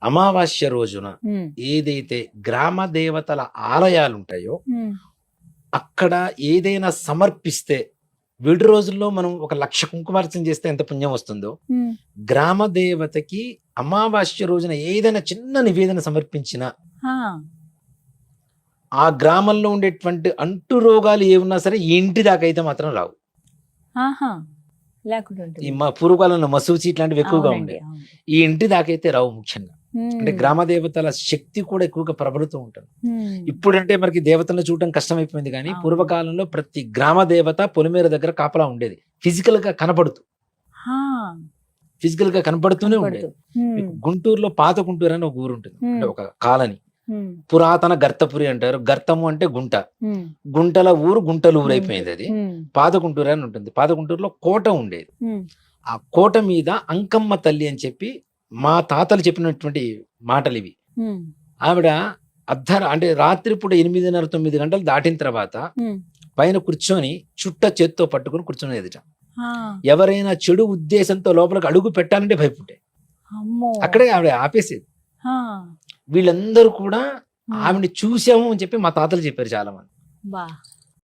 అమావాస్య రోజున ఉమ్, ఏదైతే గ్రామ దేవతల ఆలయాలు ఉంటాయో ఉమ్, అక్కడ ఏదైనా సమర్పిస్తే విడి రోజుల్లో మనం 1,00,000 కుంకుమార్చన చేస్తే ఎంత పుణ్యం వస్తుందో ఉమ్. గ్రామ దేవతకి అమావాస్య రోజున ఏదైనా చిన్న నివేదన సమర్పించిన ఆ, ఆ గ్రామంలో ఉండేటువంటి అంటు రోగాలు ఏమున్నా సరే ఈ ఇంటి దాకా అయితే మాత్రం రావు. ఆహా, లేకుండా ఉంటుంది. ఈ మా పూర్వకాలంలో మసూచి ఇట్లాంటివి ఎక్కువగా అవునండి, ఉండేవి. అవును. ఈ ఇంటి దాకైతే రావు. ముఖ్యంగా అంటే ఉమ్, గ్రామ దేవతల శక్తి కూడా ఎక్కువగా ప్రబలుతూ ఉంటుంది. ఉమ్, ఇప్పుడంటే మనకి దేవతలను చూడటం కష్టమైపోయింది, కానీ అవును. పూర్వకాలంలో ప్రతి గ్రామ దేవత పొలిమేర దగ్గర కాపలా ఉండేది. ఫిజికల్ గా కనపడుతూ ఆ, ఫిజికల్ గా కనపడుతూనే ఉండేది. కనపడుతూ. ఉమ్, మీకు గుంటూరులో పాత గుంటూరు అని ఒక ఊరు ఉంటుంది, అంటే ఉమ్, ఒక కాలనీ. ఉమ్, పురాతన గర్తపురి అంటారు. గర్తము అంటే గుంట, ఉమ్, గుంటల ఊరు గుంటలు ఊరు అయిపోయింది అది. ఉమ్, పాత గుంటూరు అని ఉంటుంది. పాత గుంటూరులో కోట ఉండేది. ఉమ్, ఆ కోట మీద అంకమ్మ తల్లి అని చెప్పి మా తాతలు చెప్పినటువంటి మాటలు ఇవి. ఉమ్, ఆవిడ అంటే రాత్రిపూట 8:30, 9 గంటలు దాటిన తర్వాత ఉమ్. పైన కూర్చొని చుట్ట చేత్తో పట్టుకుని కూర్చొని ఎదుట ఆ, ఎవరైనా చెడు ఉద్దేశంతో లోపలికి అడుగు పెట్టాలంటే భయపడే అమ్మో. అక్కడే ఆవిడ ఆపేసేది. ఆ, వీళ్ళందరూ కూడా ఉమ్, ఆవిడని చూసాము అని చెప్పి మా తాతలు చెప్పారు చాలా మంది. బా